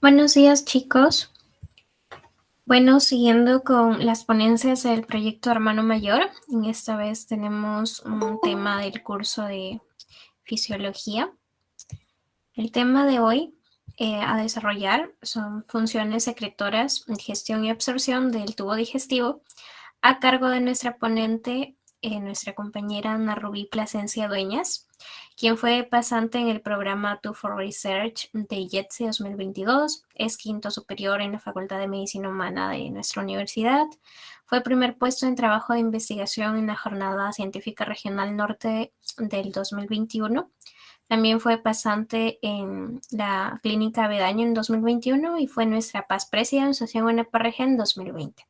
Buenos días, chicos. Bueno, siguiendo con las ponencias del proyecto Hermano Mayor, en esta vez tenemos un tema del curso de fisiología. El tema de hoy a desarrollar son funciones secretoras, gestión y absorción del tubo digestivo a cargo de nuestra ponente, nuestra compañera Ana Rubí Plasencia Dueñas, quien fue pasante en el programa Two for Research de IETSE 2022, es quinto superior en la Facultad de Medicina Humana de nuestra universidad, fue primer puesto en trabajo de investigación en la Jornada Científica Regional Norte del 2021. También fue pasante en la Clínica Avedaño en 2021 y fue nuestra Paz Presida en Asociación UNEPRG en 2020.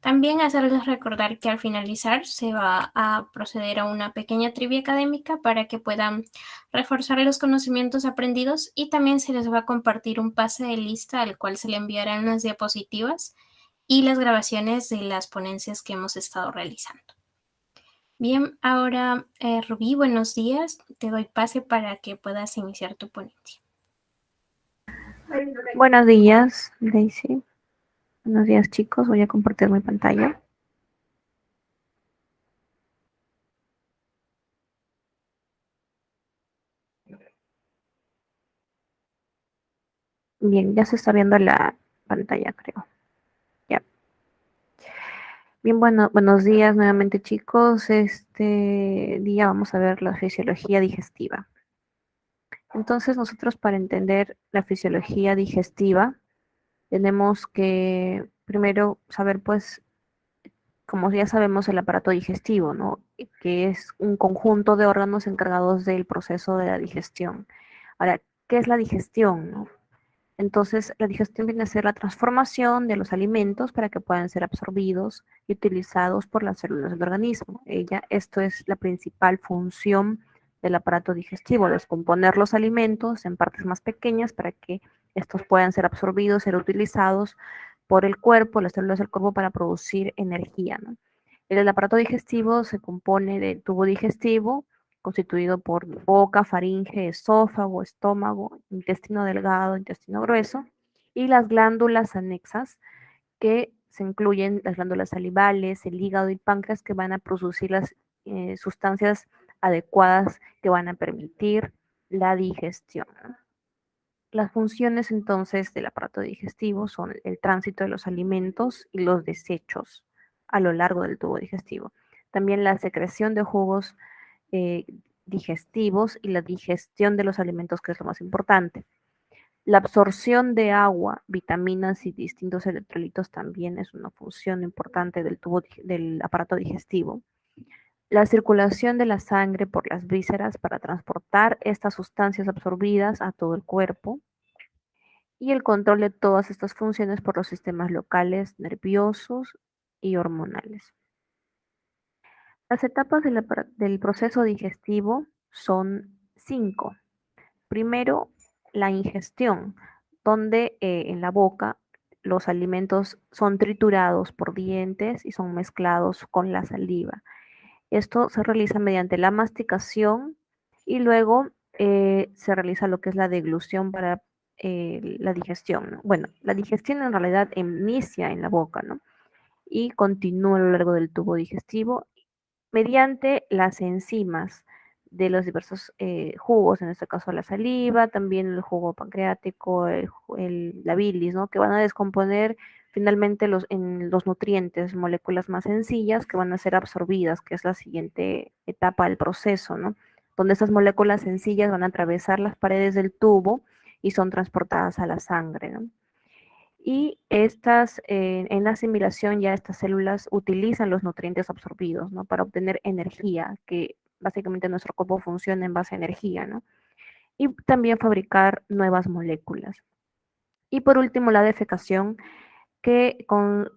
También hacerles recordar que al finalizar se va a proceder a una pequeña trivia académica para que puedan reforzar los conocimientos aprendidos y también se les va a compartir un pase de lista al cual se le enviarán las diapositivas y las grabaciones de las ponencias que hemos estado realizando. Bien, ahora Rubí, buenos días. Te doy pase para que puedas iniciar tu ponencia. Buenos días, Daisy. Buenos días, chicos. Voy a compartir mi pantalla. Bien, ya se está viendo la pantalla, creo. Ya. Bien, buenos días nuevamente, chicos. Este día vamos a ver la fisiología digestiva. Entonces, nosotros para entender la fisiología digestiva, tenemos que primero saber, pues, como ya sabemos, el aparato digestivo, ¿no? Que es un conjunto de órganos encargados del proceso de la digestión. Ahora, ¿qué es la digestión, no? Entonces, la digestión viene a ser la transformación de los alimentos para que puedan ser absorbidos y utilizados por las células del organismo. Esto es la principal función del aparato digestivo, descomponer los alimentos en partes más pequeñas para que estos puedan ser absorbidos, ser utilizados por el cuerpo, las células del cuerpo para producir energía, ¿no? El aparato digestivo se compone del tubo digestivo, constituido por boca, faringe, esófago, estómago, intestino delgado, intestino grueso, y las glándulas anexas, que se incluyen las glándulas salivales, el hígado y páncreas, que van a producir las sustancias adecuadas que van a permitir la digestión. Las funciones entonces del aparato digestivo son el tránsito de los alimentos y los desechos a lo largo del tubo digestivo. También la secreción de jugos eh, digestivos y la digestión de los alimentos, que es lo más importante. La absorción de agua, vitaminas y distintos electrolitos también es una función importante del aparato digestivo. La circulación de la sangre por las vísceras para transportar estas sustancias absorbidas a todo el cuerpo y el control de todas estas funciones por los sistemas locales, nerviosos y hormonales. Las etapas del proceso digestivo son 5. Primero, la ingestión, donde en la boca los alimentos son triturados por dientes y son mezclados con la saliva. Esto se realiza mediante la masticación y luego se realiza lo que es la deglución para la digestión, ¿no? Bueno, la digestión en realidad inicia en la boca, ¿no? Y continúa a lo largo del tubo digestivo mediante las enzimas de los diversos jugos, en este caso la saliva, también el jugo pancreático, la bilis, ¿no? Que van a descomponer finalmente en los nutrientes, moléculas más sencillas que van a ser absorbidas, que es la siguiente etapa del proceso, ¿no? Donde estas moléculas sencillas van a atravesar las paredes del tubo y son transportadas a la sangre, ¿no? Y en la asimilación ya estas células utilizan los nutrientes absorbidos, ¿no? Para obtener energía, que básicamente nuestro cuerpo funciona en base a energía, ¿no? Y también fabricar nuevas moléculas. Y por último, la defecación, que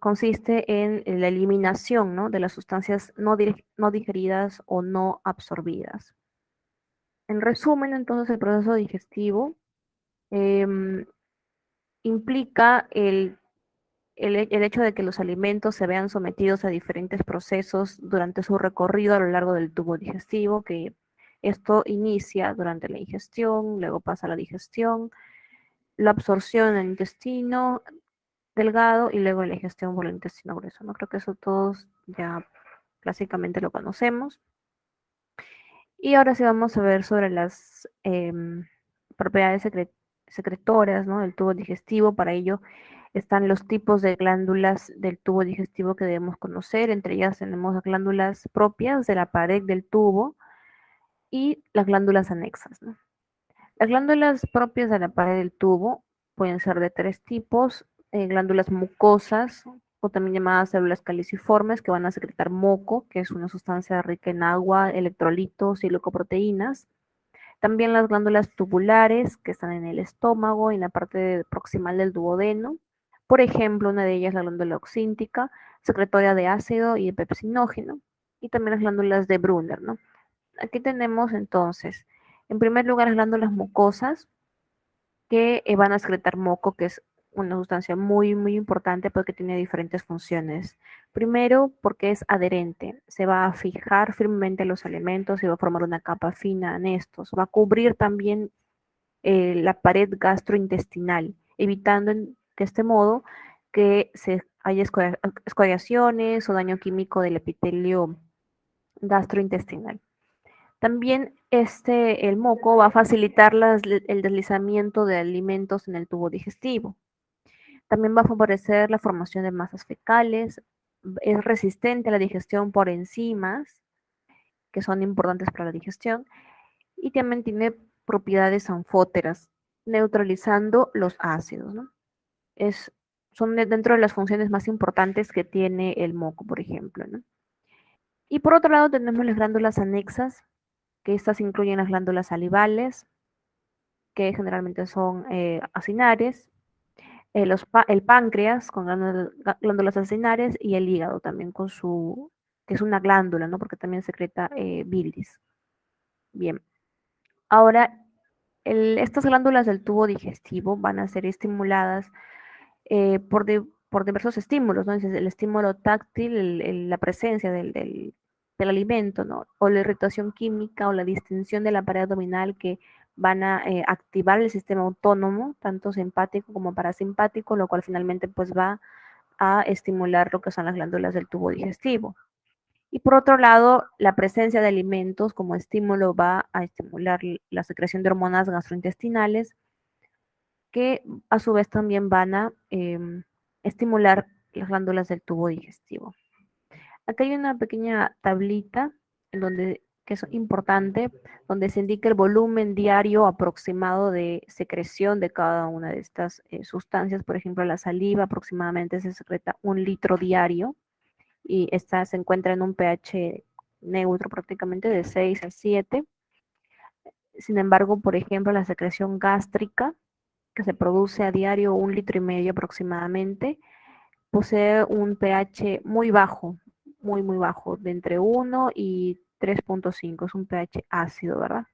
consiste en la eliminación, ¿no? De las sustancias no digeridas o no absorbidas. En resumen, entonces, el proceso digestivo em, implica el hecho de que los alimentos se vean sometidos a diferentes procesos durante su recorrido a lo largo del tubo digestivo, que esto inicia durante la ingestión, luego pasa a la digestión, la absorción en el intestino delgado y luego la digestión por el intestino grueso, ¿no? Creo que eso todos ya clásicamente lo conocemos. Y ahora sí vamos a ver sobre las propiedades secretoras, ¿no? Del tubo digestivo. Para ello están los tipos de glándulas del tubo digestivo que debemos conocer. Entre ellas tenemos glándulas propias de la pared del tubo y las glándulas anexas, ¿no? Las glándulas propias de la pared del tubo pueden ser de tres tipos: glándulas mucosas, o también llamadas células caliciformes, que van a secretar moco, que es una sustancia rica en agua, electrolitos y glucoproteínas. También las glándulas tubulares, que están en el estómago, en la parte proximal del duodeno. Por ejemplo, una de ellas es la glándula oxíntica, secretoria de ácido y de pepsinógeno. Y también las glándulas de Brunner, ¿no? Aquí tenemos entonces, en primer lugar, las glándulas mucosas, que van a secretar moco, que es una sustancia muy, muy importante porque tiene diferentes funciones. Primero, porque es adherente, se va a fijar firmemente los alimentos y va a formar una capa fina en estos. Va a cubrir también la pared gastrointestinal, evitando de este modo que se haya escoriaciones o daño químico del epitelio gastrointestinal. También el moco va a facilitar el deslizamiento de alimentos en el tubo digestivo. También va a favorecer la formación de masas fecales. Es resistente a la digestión por enzimas, que son importantes para la digestión. Y también tiene propiedades anfóteras, neutralizando los ácidos, ¿no? Es, son dentro de las funciones más importantes que tiene el moco, por ejemplo, ¿no? Y por otro lado tenemos las glándulas anexas, que estas incluyen las glándulas salivales, que generalmente son acinares, el páncreas con glándulas acinares y el hígado también con su, que es una glándula, ¿no? Porque también secreta bilis. Bien, ahora estas glándulas del tubo digestivo van a ser estimuladas por diversos estímulos, ¿no? Entonces, el estímulo táctil, la presencia del alimento, ¿no? O la irritación química o la distensión de la pared abdominal, que van a activar el sistema autónomo, tanto simpático como parasimpático, lo cual finalmente pues va a estimular lo que son las glándulas del tubo digestivo. Y por otro lado, la presencia de alimentos como estímulo va a estimular la secreción de hormonas gastrointestinales, que a su vez también van a estimular las glándulas del tubo digestivo. Acá hay una pequeña tablita en donde, que es importante, donde se indica el volumen diario aproximado de secreción de cada una de estas sustancias. Por ejemplo, la saliva aproximadamente se secreta 1 litro diario y esta se encuentra en un pH neutro prácticamente de 6 a 7. Sin embargo, por ejemplo, la secreción gástrica, que se produce a diario 1,5 litros aproximadamente, posee un pH muy bajo, muy, muy bajo, de entre 1 y 3,5. Es un pH ácido, ¿verdad?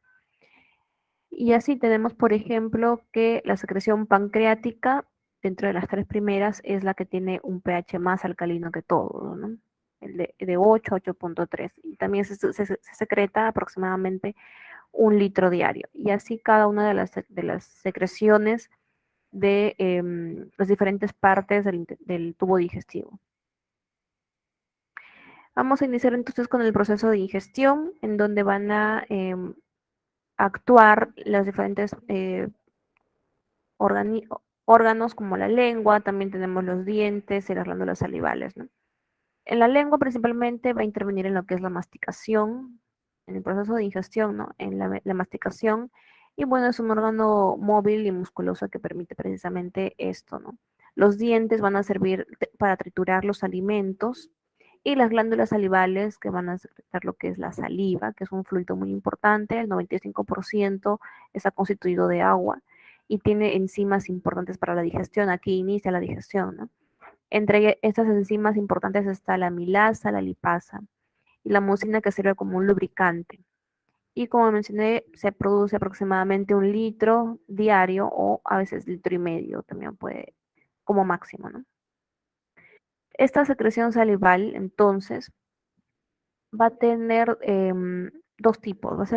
Y así tenemos, por ejemplo, que la secreción pancreática, dentro de las tres primeras, es la que tiene un pH más alcalino que todo, ¿no? El de 8 a 8,3. Y también se secreta aproximadamente 1 litro diario. Y así cada una de las secreciones de las diferentes partes del tubo digestivo. Vamos a iniciar entonces con el proceso de digestión, en donde van a actuar las diferentes órganos como la lengua, también tenemos los dientes y las glándulas salivales, ¿no? En la lengua principalmente va a intervenir en lo que es la masticación, en el proceso de digestión, ¿no? En la masticación. Y bueno, es un órgano móvil y musculoso que permite precisamente esto, ¿no? Los dientes van a servir para triturar los alimentos, y las glándulas salivales, que van a secretar lo que es la saliva, que es un fluido muy importante. El 95% está constituido de agua y tiene enzimas importantes para la digestión. Aquí inicia la digestión, ¿no? Entre estas enzimas importantes está la amilasa, la lipasa y la mucina, que sirve como un lubricante. Y como mencioné, se produce aproximadamente 1 litro diario, o a veces 1,5 litros también puede, como máximo, ¿no? Esta secreción salival, entonces, va a tener dos tipos,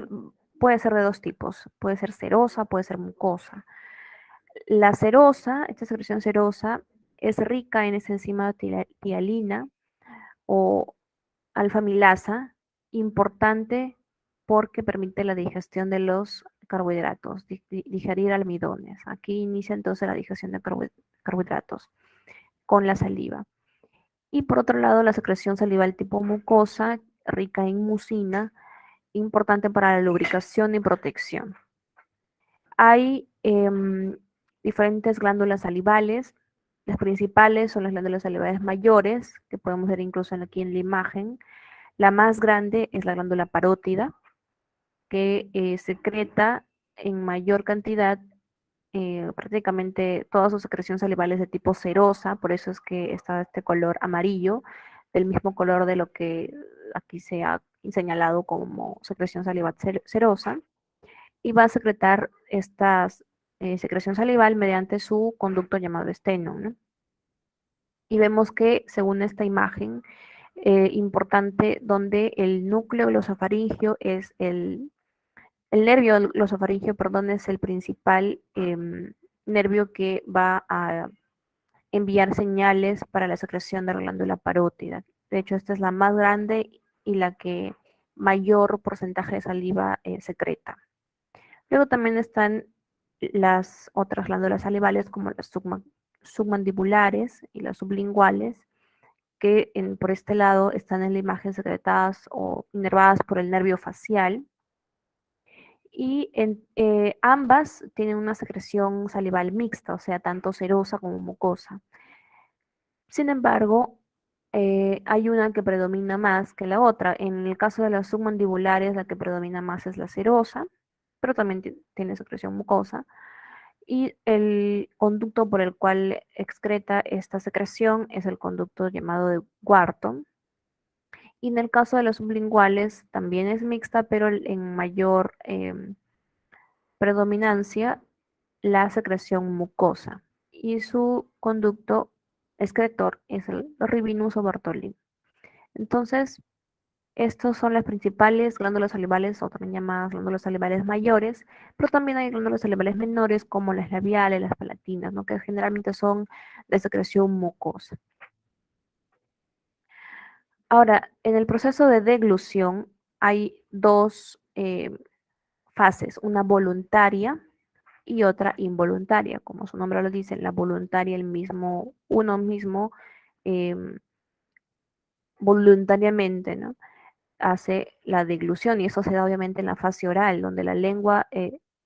puede ser de dos tipos, puede ser serosa, puede ser mucosa. La serosa, esta secreción serosa, es rica en esta enzima tialina o alfamilasa, importante porque permite la digestión de los carbohidratos, digerir almidones. Aquí inicia entonces la digestión de carbohidratos con la saliva. Y por otro lado, la secreción salival tipo mucosa, rica en mucina, importante para la lubricación y protección. Hay diferentes glándulas salivales. Las principales son las glándulas salivales mayores, que podemos ver incluso aquí en la imagen. La más grande es la glándula parótida, que secreta en mayor cantidad prácticamente toda su secreción salival es de tipo cerosa, por eso es que está este color amarillo, del mismo color de lo que aquí se ha señalado como secreción salival cerosa, y va a secretar esta secreción salival mediante su conducto llamado esteno, ¿no? Y vemos que según esta imagen importante, donde el núcleo glosofaringio es el nervio glosofaringio, perdón, es el principal nervio que va a enviar señales para la secreción de la glándula parótida. De hecho, esta es la más grande y la que mayor porcentaje de saliva secreta. Luego también están las otras glándulas salivales como las submandibulares y las sublinguales, que por este lado están en la imagen secretadas o inervadas por el nervio facial. Y ambas tienen una secreción salival mixta, o sea, tanto serosa como mucosa. Sin embargo, hay una que predomina más que la otra. En el caso de las submandibulares, la que predomina más es la serosa, pero también tiene secreción mucosa. Y el conducto por el cual excreta esta secreción es el conducto llamado de Wharton. Y en el caso de los sublinguales también es mixta, pero en mayor predominancia la secreción mucosa. Y su conducto excretor es el Ribinus o Bartholin. Entonces, estos son las principales glándulas salivales, o también llamadas glándulas salivales mayores, pero también hay glándulas salivales menores como las labiales, las palatinas, ¿no? Que generalmente son de secreción mucosa. Ahora, en el proceso de deglución hay dos fases, una voluntaria y otra involuntaria, como su nombre lo dice, la voluntaria, uno mismo eh, voluntariamente, ¿no? Hace la deglución y eso se da obviamente en la fase oral, donde la lengua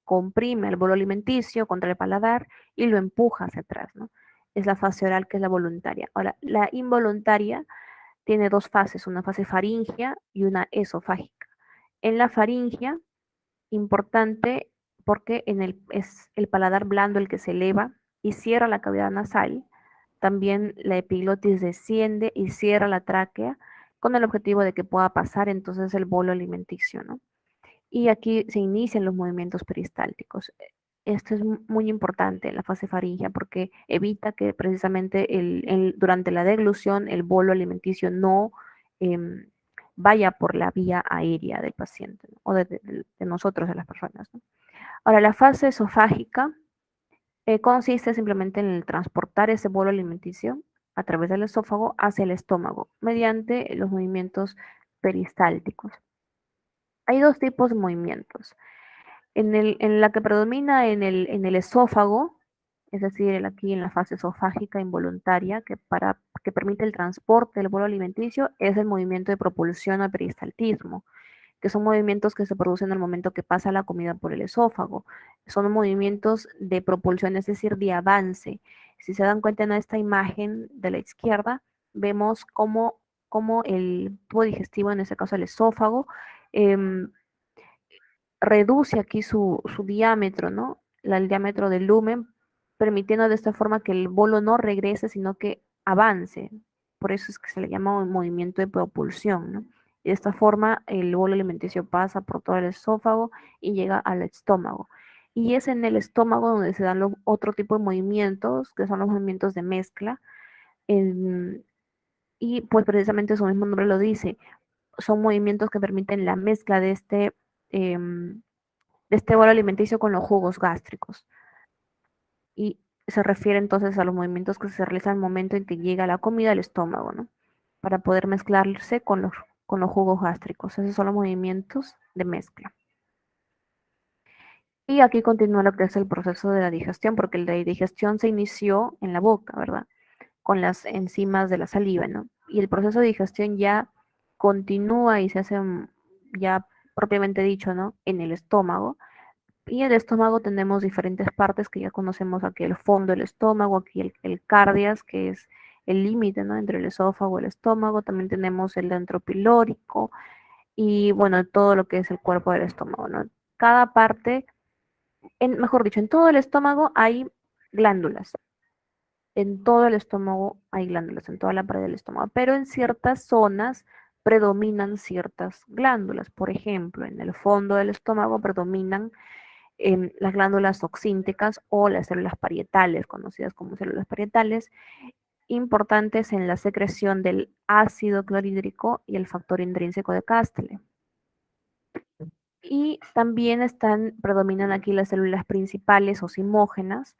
comprime el bolo alimenticio contra el paladar y lo empuja hacia atrás, ¿no? Es la fase oral que es la voluntaria. Ahora, la involuntaria tiene dos fases, una fase faringea y una esofágica. En la faringea, importante porque es el paladar blando el que se eleva y cierra la cavidad nasal. También la epiglotis desciende y cierra la tráquea con el objetivo de que pueda pasar entonces el bolo alimenticio, ¿no? Y aquí se inician los movimientos peristálticos. Esto es muy importante en la fase faríngea porque evita que precisamente durante la deglución el bolo alimenticio no eh, vaya por la vía aérea del paciente, ¿no? O de nosotros, de las personas, ¿no? Ahora, la fase esofágica consiste simplemente en el transportar ese bolo alimenticio a través del esófago hacia el estómago mediante los movimientos peristálticos. Hay dos tipos de movimientos. En la que predomina en el esófago, es decir, aquí en la fase esofágica involuntaria, que permite el transporte del bolo alimenticio, es el movimiento de propulsión o peristaltismo, que son movimientos que se producen al momento que pasa la comida por el esófago. Son movimientos de propulsión, es decir, de avance. Si se dan cuenta en esta imagen de la izquierda, vemos cómo el tubo digestivo, en este caso el esófago, eh, reduce aquí su diámetro, ¿no? El diámetro del lumen, permitiendo de esta forma que el bolo no regrese, sino que avance. Por eso es que se le llama un movimiento de propulsión, ¿no? Y de esta forma el bolo alimenticio pasa por todo el esófago y llega al estómago. Y es en el estómago donde se dan los otro tipo de movimientos, que son los movimientos de mezcla. En, y pues precisamente su mismo nombre lo dice, son movimientos que permiten la mezcla de este bolo alimenticio con los jugos gástricos. y se refiere entonces a los movimientos que se realizan al momento en que llega la comida al estómago, ¿no? Para poder mezclarse con los jugos gástricos. Esos son los movimientos de mezcla. Y aquí continúa lo que es el proceso de la digestión, porque la digestión se inició en la boca, ¿verdad? Con las enzimas de la saliva, ¿no? Y el proceso de digestión ya continúa y se hace ya propiamente dicho, ¿no? En el estómago. Y en el estómago tenemos diferentes partes que ya conocemos aquí, el fondo del estómago, aquí el cardias, que es el límite, ¿no? Entre el esófago y el estómago. También tenemos el entropilórico y, bueno, todo lo que es el cuerpo del estómago, ¿no? Cada parte, mejor dicho, en todo el estómago hay glándulas. En todo el estómago hay glándulas, en toda la pared del estómago, pero en ciertas zonas predominan ciertas glándulas. Por ejemplo, en el fondo del estómago predominan las glándulas oxínticas o las células parietales, conocidas como células parietales, importantes en la secreción del ácido clorhídrico y el factor intrínseco de Castle. Y también predominan aquí las células principales o simógenas,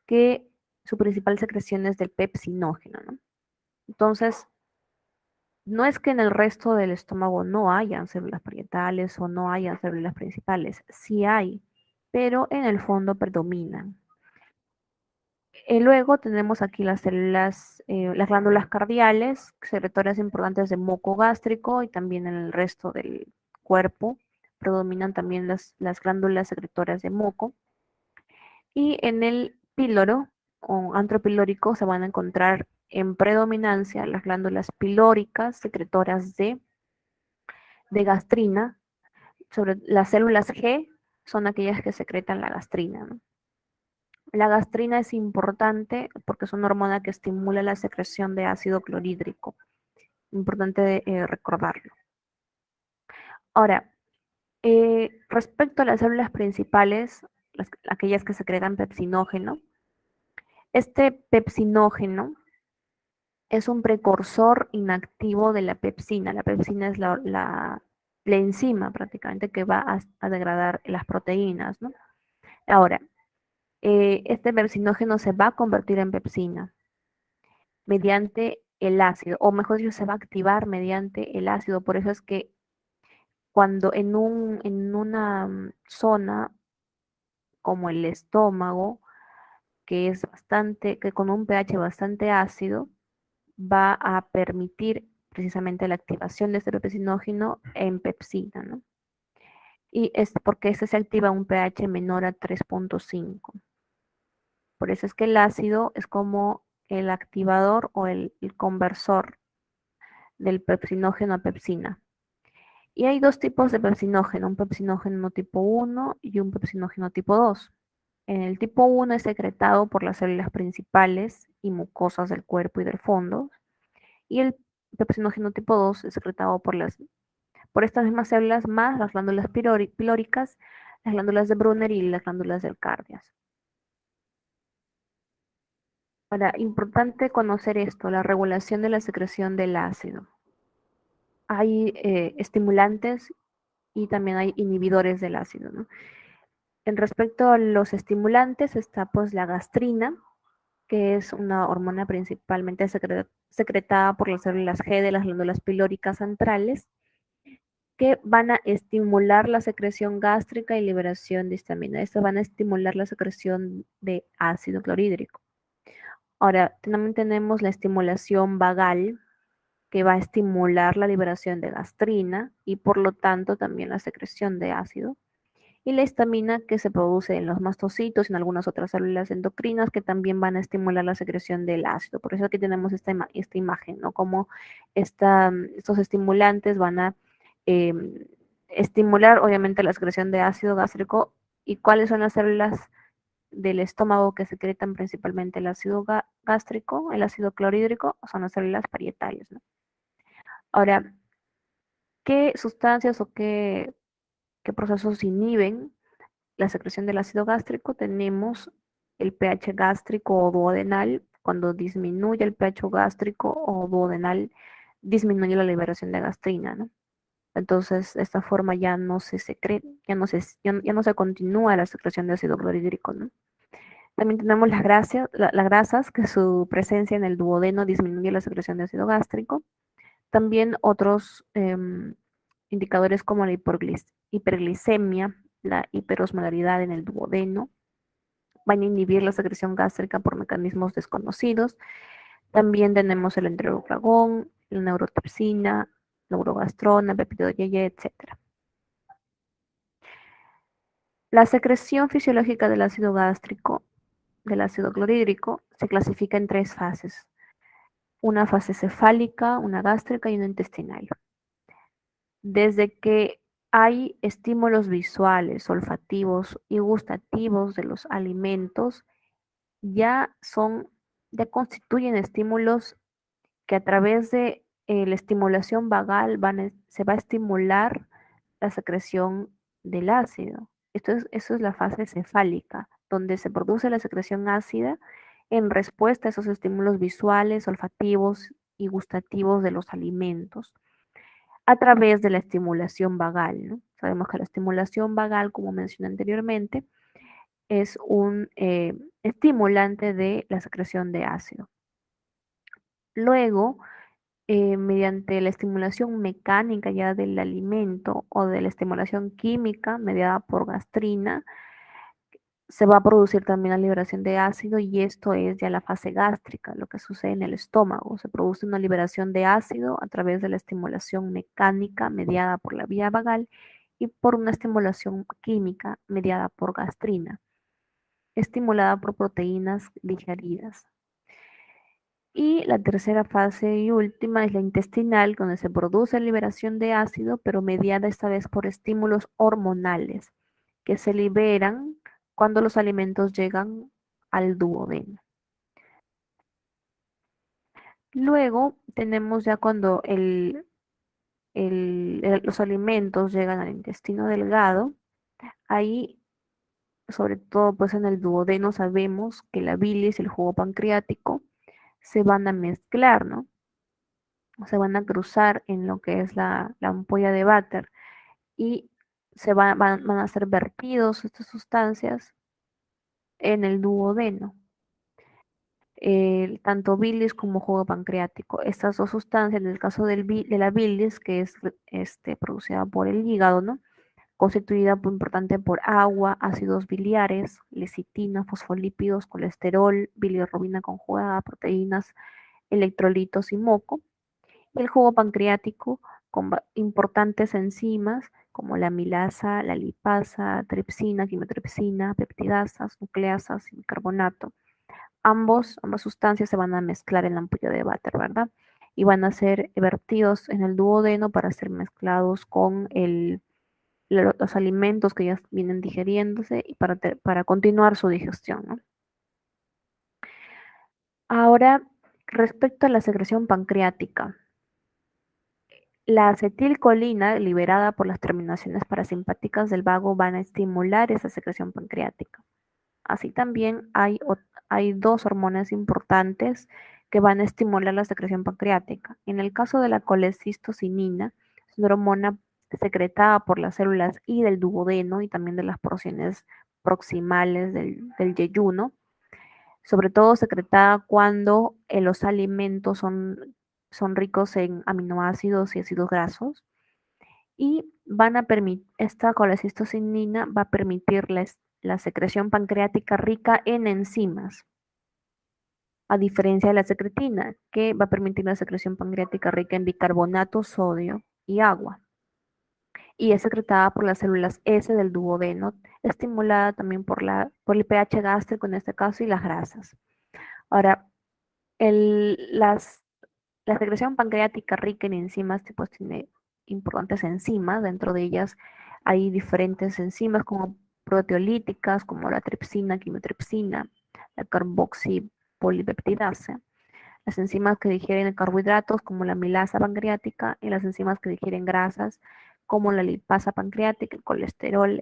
que su principal secreción es del pepsinógeno, ¿no? Entonces, no es que en el resto del estómago no hayan células parietales o no hayan células principales, sí hay, pero en el fondo predominan. Luego tenemos aquí las células, las glándulas cardiales, secretoras importantes de moco gástrico y también en el resto del cuerpo predominan también las glándulas secretoras de moco. Y en el píloro o antropilórico se van a encontrar en predominancia las glándulas pilóricas, secretoras de gastrina. Sobre las células G son aquellas que secretan la gastrina, ¿no? La gastrina es importante porque es una hormona que estimula la secreción de ácido clorhídrico. Importante recordarlo. Ahora, respecto a las células principales, aquellas que secretan pepsinógeno, este pepsinógeno es un precursor inactivo de la pepsina. La pepsina es la enzima prácticamente que va a degradar las proteínas, ¿no? Ahora, este pepsinógeno se va a convertir en pepsina mediante el ácido, o mejor dicho, se va a activar mediante el ácido. Por eso es que cuando en una zona como el estómago, que es bastante, que con un pH bastante ácido, va a permitir precisamente la activación de este pepsinógeno en pepsina, ¿no? Y es porque este se activa a un pH menor a 3.5. Por eso es que el ácido es como el activador o el conversor del pepsinógeno a pepsina. Y hay dos tipos de pepsinógeno, un pepsinógeno tipo 1 y un pepsinógeno tipo 2. En el tipo 1 es secretado por las células principales y mucosas del cuerpo y del fondo, y el pepsinógeno tipo 2 es secretado por estas mismas células más las glándulas pilóricas, las glándulas de Brunner y las glándulas del cardias. Ahora, importante conocer esto, la regulación de la secreción del ácido. Hay estimulantes y también hay inhibidores del ácido, ¿no? En respecto a los estimulantes está pues la gastrina, que es una hormona principalmente secretada por las células G de las glándulas pilóricas centrales, que van a estimular la secreción gástrica y liberación de histamina. Estas van a estimular la secreción de ácido clorhídrico. Ahora, también tenemos la estimulación vagal, que va a estimular la liberación de gastrina y por lo tanto también la secreción de ácido. Y la histamina, que se produce en los mastocitos y en algunas otras células endocrinas que también van a estimular la secreción del ácido. Por eso aquí tenemos esta imagen, ¿no? Como estos estimulantes van a eh, estimular obviamente la secreción de ácido gástrico. ¿Y cuáles son las células del estómago que secretan principalmente el ácido gástrico, el ácido clorhídrico? Son las células parietales, ¿no? Ahora, ¿qué sustancias o qué procesos inhiben la secreción del ácido gástrico? Tenemos el pH gástrico o duodenal. Cuando disminuye el pH gástrico o duodenal, disminuye la liberación de gastrina, ¿no? Entonces, de esta forma ya no se continúa la secreción de ácido clorhídrico, ¿no? También tenemos las grasas, que su presencia en el duodeno disminuye la secreción de ácido gástrico. También otros indicadores como la hiperglicemia, la hiperosmolaridad en el duodeno, van a inhibir la secreción gástrica por mecanismos desconocidos. También tenemos el enteroclagón, la neurotripsina, la urogastrona, peptidoyeye, etc. La secreción fisiológica del ácido gástrico, del ácido clorhídrico, se clasifica en tres fases: una fase cefálica, una gástrica y una intestinal. Desde que hay estímulos visuales, olfativos y gustativos de los alimentos, ya son, ya constituyen estímulos que a través de la estimulación vagal se va a estimular la secreción del ácido. Eso es la fase cefálica, donde se produce la secreción ácida en respuesta a esos estímulos visuales, olfativos y gustativos de los alimentos, a través de la estimulación vagal, ¿no? Sabemos que la estimulación vagal, como mencioné anteriormente, es un estimulante de la secreción de ácido. Luego, mediante la estimulación mecánica ya del alimento o de la estimulación química mediada por gastrina, se va a producir también la liberación de ácido, y esto es ya la fase gástrica, lo que sucede en el estómago. Se produce una liberación de ácido a través de la estimulación mecánica mediada por la vía vagal y por una estimulación química mediada por gastrina, estimulada por proteínas digeridas. Y la tercera fase y última es la intestinal, donde se produce liberación de ácido, pero mediada esta vez por estímulos hormonales que se liberan cuando los alimentos llegan al duodeno. Luego tenemos ya cuando los alimentos llegan al intestino delgado. Ahí, sobre todo pues en el duodeno, sabemos que la bilis y el jugo pancreático se van a mezclar, ¿no? Se van a cruzar en lo que es la ampolla de váter, y van a ser vertidos estas sustancias en el duodeno, tanto bilis como jugo pancreático. Estas dos sustancias, en el caso de la bilis, que es producida por el hígado, ¿no? Constituida importante por agua, ácidos biliares, lecitina, fosfolípidos, colesterol, bilirrubina conjugada, proteínas, electrolitos y moco. El jugo pancreático con importantes enzimas como la amilasa, la lipasa, tripsina, quimotripsina, peptidasas, nucleasas y bicarbonato. Ambas sustancias se van a mezclar en la ampolla de váter, ¿verdad? Y van a ser vertidos en el duodeno para ser mezclados con los alimentos que ya vienen digeriéndose y para continuar su digestión, ¿no? Ahora, respecto a la secreción pancreática, la acetilcolina liberada por las terminaciones parasimpáticas del vago van a estimular esa secreción pancreática. Así también hay dos hormonas importantes que van a estimular la secreción pancreática. En el caso de la colecistocinina, es una hormona secretada por las células y del duodeno y también de las porciones proximales del yeyuno, sobre todo secretada cuando los alimentos son ricos en aminoácidos y ácidos grasos, y esta colecistocinina va a permitir la secreción pancreática rica en enzimas, a diferencia de la secretina, que va a permitir la secreción pancreática rica en bicarbonato, sodio y agua, y es secretada por las células S del duodeno, estimulada también por el pH gástrico en este caso y las grasas. Ahora, el, las, la secreción pancreática rica en enzimas pues tiene importantes enzimas. Dentro de ellas hay diferentes enzimas como proteolíticas, como la tripsina, quimotripsina, la carboxipolipeptidasa, las enzimas que digieren carbohidratos como la milasa pancreática, y las enzimas que digieren grasas como la lipasa pancreática, el colesterol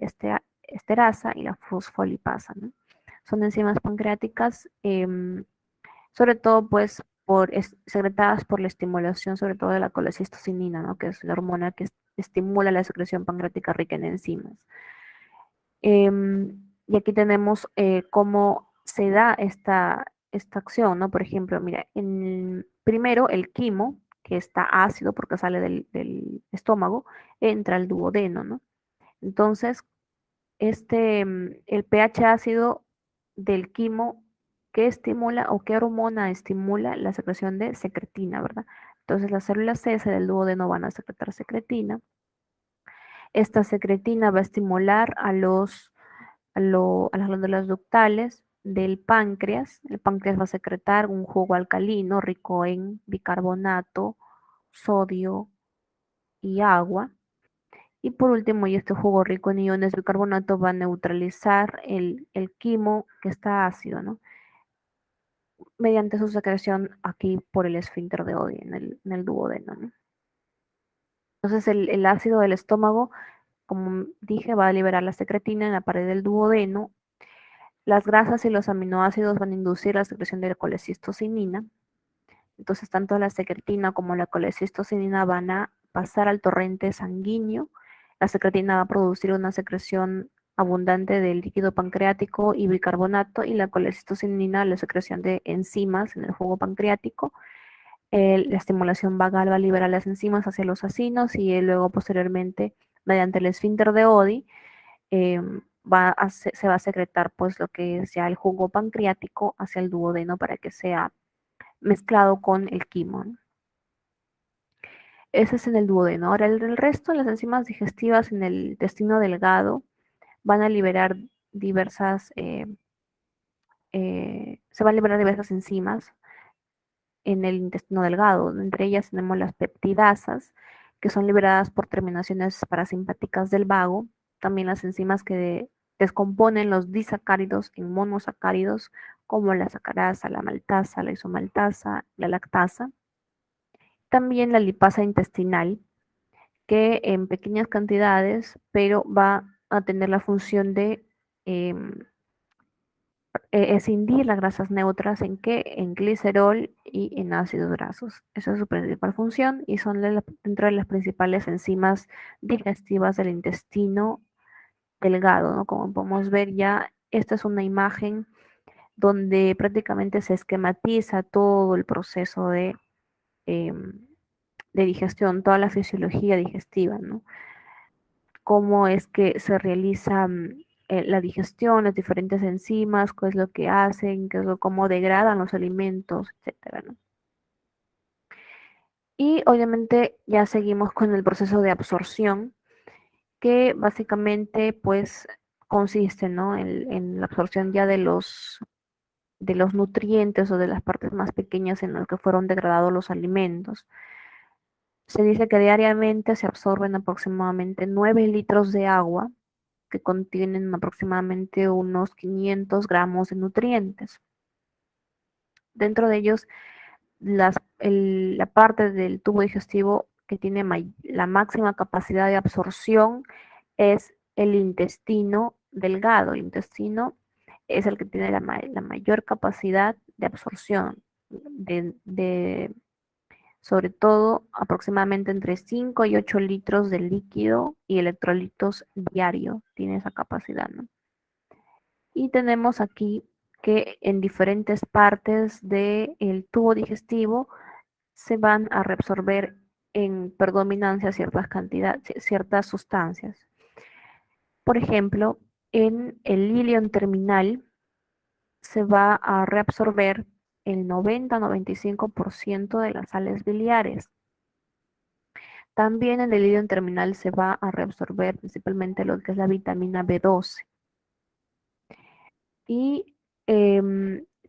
esterasa y la fosfolipasa, ¿no? Son enzimas pancreáticas, sobre todo pues secretadas por la estimulación sobre todo de la colecistocinina, ¿no? Que es la hormona que estimula la secreción pancreática rica en enzimas. Y aquí tenemos cómo se da esta acción, ¿no? Por ejemplo, mira, primero el quimo, que está ácido porque sale del estómago, entra al duodeno, ¿no? Entonces, el pH ácido del quimo, ¿qué estimula o qué hormona estimula la secreción de secretina, ¿verdad? Entonces, las células S del duodeno van a secretar secretina. Esta secretina va a estimular a las glándulas ductales del páncreas. El páncreas va a secretar un jugo alcalino rico en bicarbonato, sodio y agua. Y por último, y este jugo rico en iones de bicarbonato va a neutralizar el quimo que está ácido, ¿no? Mediante su secreción aquí por el esfínter de Oddi en el duodeno, ¿no? Entonces el ácido del estómago, como dije, va a liberar la secretina en la pared del duodeno. Las grasas y los aminoácidos van a inducir la secreción de la colecistocinina. Entonces, tanto la secretina como la colecistocinina van a pasar al torrente sanguíneo. La secretina va a producir una secreción abundante del líquido pancreático y bicarbonato, y la colecistocinina la secreción de enzimas en el jugo pancreático. La estimulación vagal va a liberar las enzimas hacia los acinos y luego posteriormente, mediante el esfínter de Oddi, eh, se va a secretar pues lo que es ya el jugo pancreático hacia el duodeno para que sea mezclado con el quimo, ¿no? Ese es en el duodeno. Ahora, el resto, las enzimas digestivas en el intestino delgado van a liberar diversas, se van a liberar diversas enzimas en el intestino delgado. Entre ellas tenemos las peptidasas, que son liberadas por terminaciones parasimpáticas del vago. También las enzimas que descomponen los disacáridos en monosacáridos, como la sacarasa, la maltasa, la isomaltasa, la lactasa. También la lipasa intestinal, que en pequeñas cantidades, pero va a tener la función de eh, escindir las grasas neutras en qué, en glicerol y en ácidos grasos. Esa es su principal función y son dentro de las principales enzimas digestivas del intestino delgado, ¿no? Como podemos ver ya, esta es una imagen donde prácticamente se esquematiza todo el proceso eh, de digestión, toda la fisiología digestiva, ¿no? Cómo es que se realiza la digestión, las diferentes enzimas, qué es lo que hacen, cómo degradan los alimentos, etcétera, ¿no? Y obviamente ya seguimos con el proceso de absorción, que básicamente pues consiste, ¿no? en la absorción ya de los nutrientes o de las partes más pequeñas en las que fueron degradados los alimentos. Se dice que diariamente se absorben aproximadamente 9 litros de agua, que contienen aproximadamente unos 500 gramos de nutrientes. Dentro de ellos, la parte del tubo digestivo que tiene la máxima capacidad de absorción es el intestino delgado. El intestino es el que tiene la mayor capacidad de absorción, sobre todo aproximadamente entre 5 y 8 litros de líquido y electrolitos diario. Tiene esa capacidad, ¿no? Y tenemos aquí que en diferentes partes del tubo digestivo se van a reabsorber en predominancia ciertas cantidades, ciertas sustancias. Por ejemplo, en el ilion terminal se va a reabsorber el 90-95% de las sales biliares. También en el ilion terminal se va a reabsorber principalmente lo que es la vitamina B12. Y,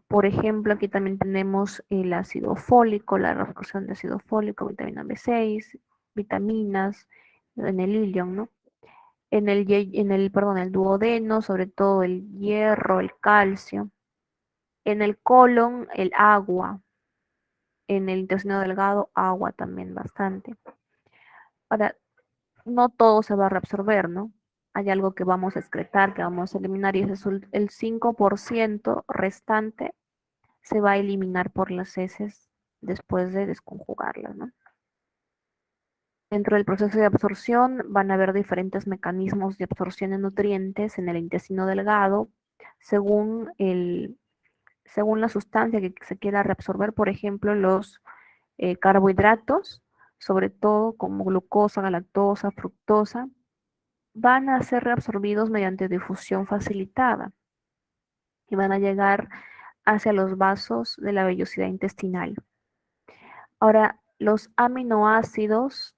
por ejemplo, aquí también tenemos el ácido fólico, la reabsorción de ácido fólico, vitamina B6, vitaminas en el ilion, ¿no? Perdón, el duodeno, sobre todo el hierro, el calcio. En el colon, el agua. En el intestino delgado, agua también bastante. Ahora, no todo se va a reabsorber, ¿no? Hay algo que vamos a excretar, que vamos a eliminar, y ese es el 5% restante se va a eliminar por las heces después de desconjugarlas, ¿no? Dentro del proceso de absorción van a haber diferentes mecanismos de absorción de nutrientes en el intestino delgado según según la sustancia que se quiera reabsorber, por ejemplo, los carbohidratos, sobre todo como glucosa, galactosa, fructosa, van a ser reabsorbidos mediante difusión facilitada y van a llegar hacia los vasos de la vellosidad intestinal. Ahora, los aminoácidos,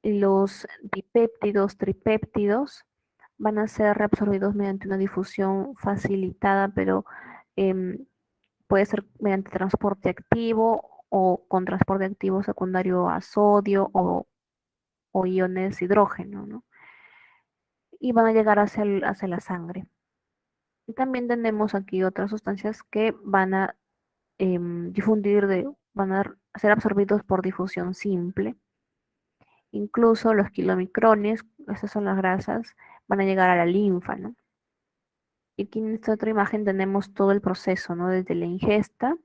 los dipéptidos, tripéptidos, van a ser reabsorbidos mediante una difusión facilitada, pero eh, puede ser mediante transporte activo o con transporte activo secundario a sodio o iones hidrógeno, ¿no? Y van a llegar hacia la sangre. Y también tenemos aquí otras sustancias que van a van a ser absorbidos por difusión simple. Incluso los kilomicrones, esas son las grasas, van a llegar a la linfa, ¿no? Y aquí en esta otra imagen tenemos todo el proceso, ¿no? Desde la ingesta,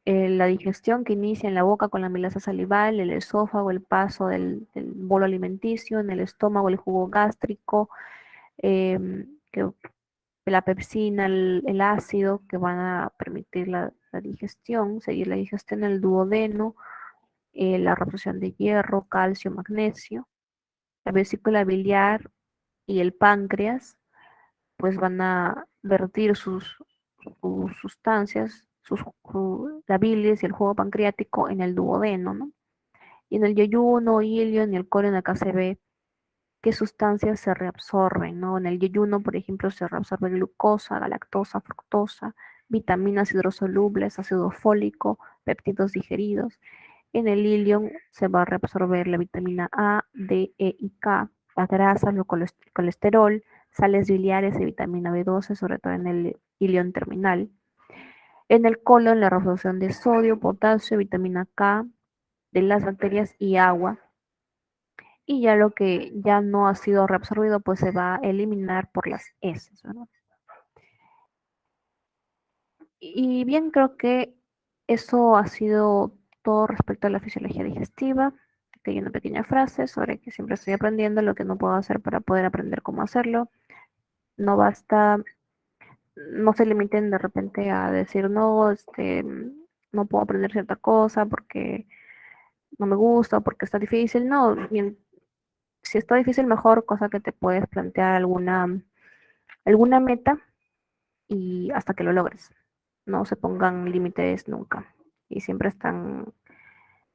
la digestión que inicia en la boca con la amilasa salival, el esófago, el paso del bolo alimenticio, en el estómago, el jugo gástrico, que la pepsina, el ácido que van a permitir la digestión, seguir la digestión, el duodeno, la absorción de hierro, calcio, magnesio, la vesícula biliar y el páncreas, pues van a vertir sus sustancias, la bilis y el jugo pancreático en el duodeno, ¿no? Y en el yeyuno, ilio, en el colon acá se ve qué sustancias se reabsorben, ¿no? En el yeyuno, por ejemplo, se reabsorbe glucosa, galactosa, fructosa, vitaminas hidrosolubles, ácido fólico, péptidos digeridos. En el ilion se va a reabsorber la vitamina A, D, E y K, las grasas, el colesterol, sales biliares y vitamina B12, sobre todo en el ilion terminal. En el colon, la reabsorción de sodio, potasio, vitamina K, de las bacterias y agua. Y ya lo que ya no ha sido reabsorbido, pues se va a eliminar por las heces, ¿verdad? Y bien, creo que eso ha sido todo respecto a la fisiología digestiva. Aquí hay una pequeña frase sobre que siempre estoy aprendiendo lo que no puedo hacer para poder aprender cómo hacerlo. No basta, no se limiten de repente a decir, no, no puedo aprender cierta cosa porque no me gusta, porque está difícil. No, bien, si está difícil, mejor, cosa que te puedes plantear alguna meta y hasta que lo logres. No se pongan límites nunca. Y siempre están,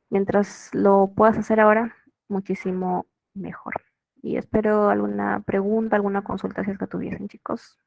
mientras lo puedas hacer ahora, muchísimo mejor. Y espero alguna pregunta, alguna consulta si es que tuviesen, chicos.